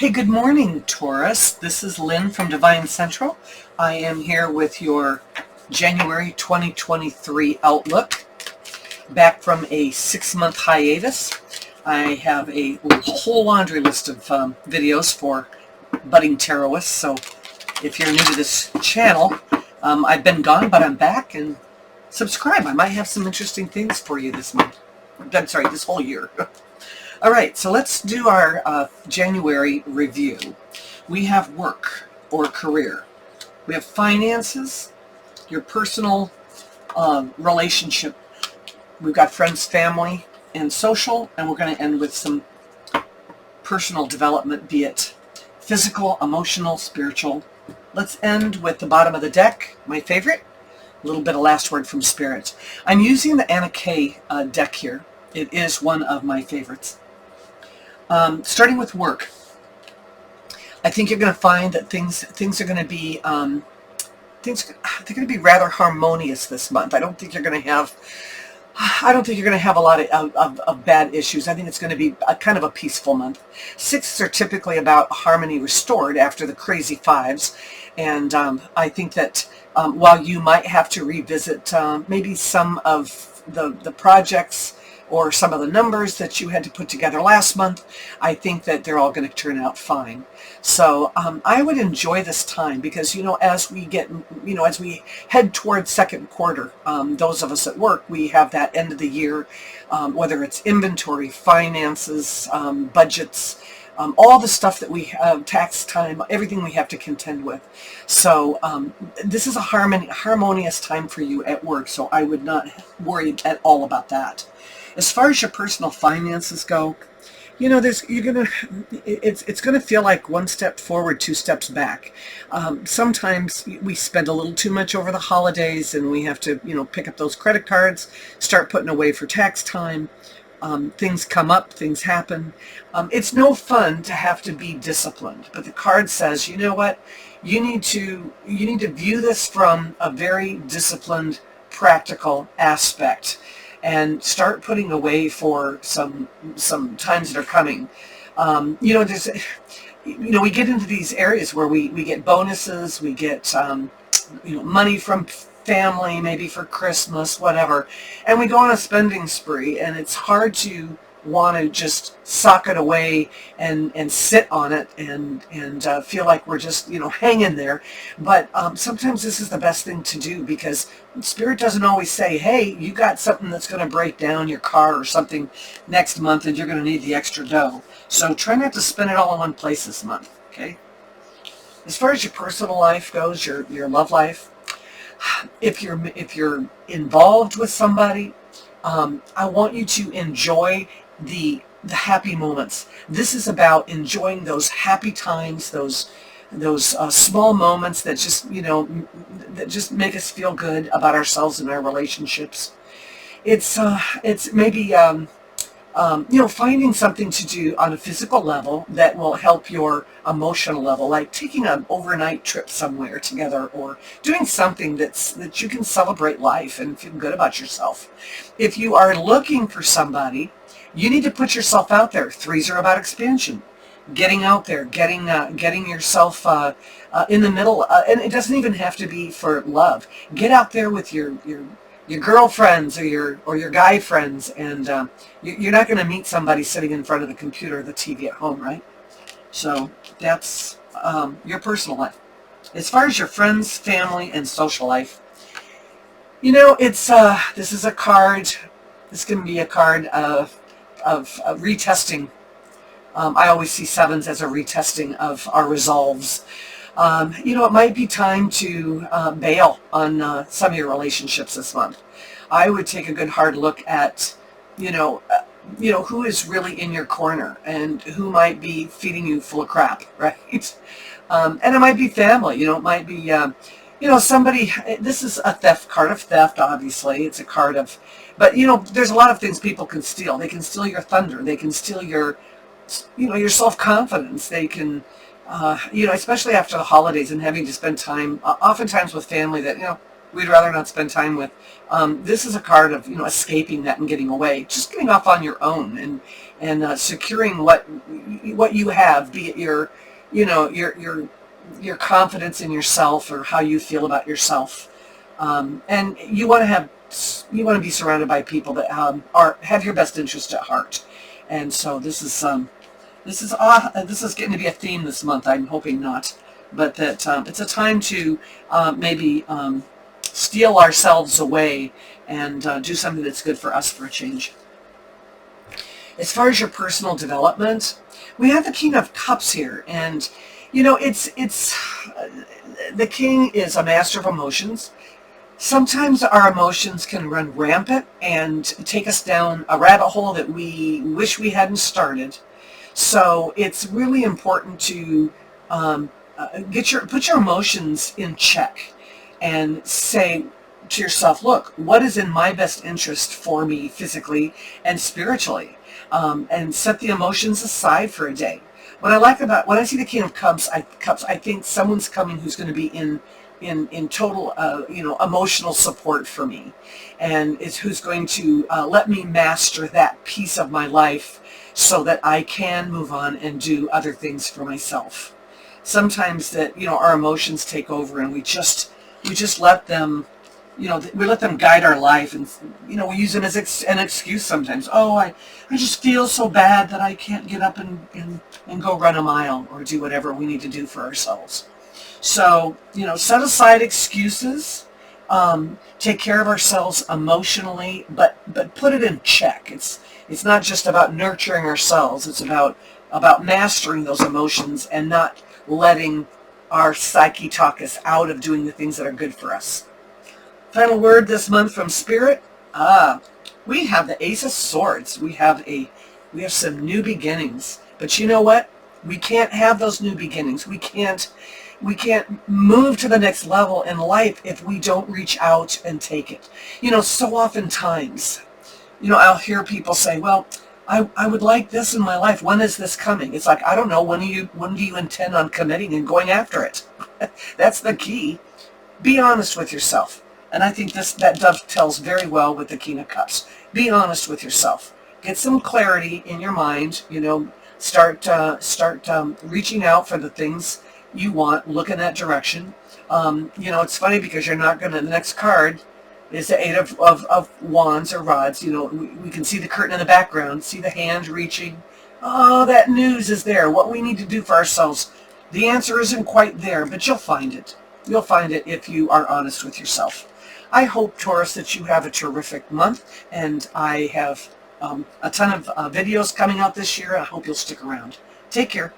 Hey, good morning, Taurus. This is Lynn from DevineCentral. I am here with your January 2023 outlook. Back from a 6-month hiatus. I have a whole laundry list of videos for budding tarologists. So if you're new to this channel, I've been gone, but I'm back, and subscribe. I might have some interesting things for you this month. I'm sorry, this whole year. All right, so let's do our January review. We have work or career. We have finances, your personal relationship. We've got friends, family, and social, and we're going to end with some personal development, be it physical, emotional, spiritual. Let's end with the bottom of the deck, my favorite, a little bit of last word from Spirit. I'm using the Anna Kay deck here. It is one of my favorites. Starting with work, I think you're going to find that things are going to be they're going to be rather harmonious this month. I don't think you're going to have a lot of bad issues. I think it's going to be a kind of a peaceful month. Sixes are typically about harmony restored after the crazy fives, and I think that while you might have to revisit maybe some of the projects or some of the numbers that you had to put together last month, I think that they're all going to turn out fine. So I would enjoy this time because, as we get, as we head towards second quarter, those of us at work, we have that end of the year, whether it's inventory, finances, budgets, all the stuff that we have, tax time, everything we have to contend with. So this is a harmonious time for you at work, so I would not worry at all about that. As far as your personal finances go, it's gonna feel like one step forward, two steps back. Sometimes we spend a little too much over the holidays, and we have to, pick up those credit cards, start putting away for tax time. Things come up, things happen. It's no fun to have to be disciplined, but the card says, you know what? You need to view this from a very disciplined, practical aspect, and start putting away for some times that are coming. There's, we get into these areas where we get bonuses, we get, money from family, maybe for Christmas, whatever, and we go on a spending spree, and it's hard to want to just sock it away and sit on it and feel like we're just hanging there. But sometimes this is the best thing to do, because Spirit doesn't always say, hey, you got something that's going to break down your car or something next month and you're going to need the extra dough. So try not to spend it all in one place this month, okay? As far as your personal life goes, your love life, if you're involved with somebody, I want you to enjoy the happy moments. This is about enjoying those happy times, those small moments that just make us feel good about ourselves and our relationships. It's maybe finding something to do on a physical level that will help your emotional level, like taking an overnight trip somewhere together, or doing something that you can celebrate life and feel good about yourself. If you are looking for somebody, you need to put yourself out there. Threes are about expansion, getting out there, getting yourself in the middle, and it doesn't even have to be for love. Get out there with your girlfriends or your guy friends, and you're not going to meet somebody sitting in front of the computer or the TV at home, right? So that's your personal life. As far as your friends, family, and social life, it's this is a card. This can be a card of retesting. I always see sevens as a retesting of our resolves. It might be time to bail on some of your relationships this month. I would take a good hard look at, who is really in your corner and who might be feeding you full of crap, right? And it might be family. It might be, somebody. This is a theft card of theft. Obviously, it's a card of, but there's a lot of things people can steal. They can steal your thunder. They can steal your self-confidence. They can. Especially after the holidays and having to spend time, oftentimes with family that, we'd rather not spend time with. This is a card of, escaping that and getting away, just getting off on your own and securing what you have, be it your, your confidence in yourself or how you feel about yourself. And you want to be surrounded by people that have your best interest at heart. And so this is getting to be a theme this month. I'm hoping not, but that it's a time to maybe steal ourselves away and do something that's good for us for a change. As far as your personal development, we have the King of Cups here, and it's the King is a master of emotions. Sometimes our emotions can run rampant and take us down a rabbit hole that we wish we hadn't started. So it's really important to put your emotions in check and say to yourself, look, what is in my best interest for me physically and spiritually? And set the emotions aside for a day. What I like about when I see the King of Cups, I think someone's coming who's going to be in total, emotional support for me, and is who's going to let me master that piece of my life so that I can move on and do other things for myself. Sometimes that, our emotions take over and we just let them, we let them guide our life, and, we use them as an excuse sometimes. Oh, I just feel so bad that I can't get up and go run a mile or do whatever we need to do for ourselves. So, set aside excuses, take care of ourselves emotionally, but put it in check. It's not just about nurturing ourselves. It's about mastering those emotions and not letting our psyche talk us out of doing the things that are good for us. Final word this month from Spirit. We have the Ace of Swords. We have some new beginnings. But you know what? We can't have those new beginnings. We can't move to the next level in life if we don't reach out and take it. So oftentimes, I'll hear people say, well, I would like this in my life. When is this coming? It's like, I don't know. When do you intend on committing and going after it? That's the key. Be honest with yourself. And I think that dovetails very well with the King of Cups. Be honest with yourself. Get some clarity in your mind. Start reaching out for the things you want. Look in that direction. It's funny because you're not going to. The next card is the Eight of Wands or Rods. We can see the curtain in the background. See the hand reaching. Oh, that news is there. What we need to do for ourselves. The answer isn't quite there, but you'll find it. You'll find it if you are honest with yourself. I hope, Taurus, that you have a terrific month, and I have a ton of videos coming out this year. I hope you'll stick around. Take care.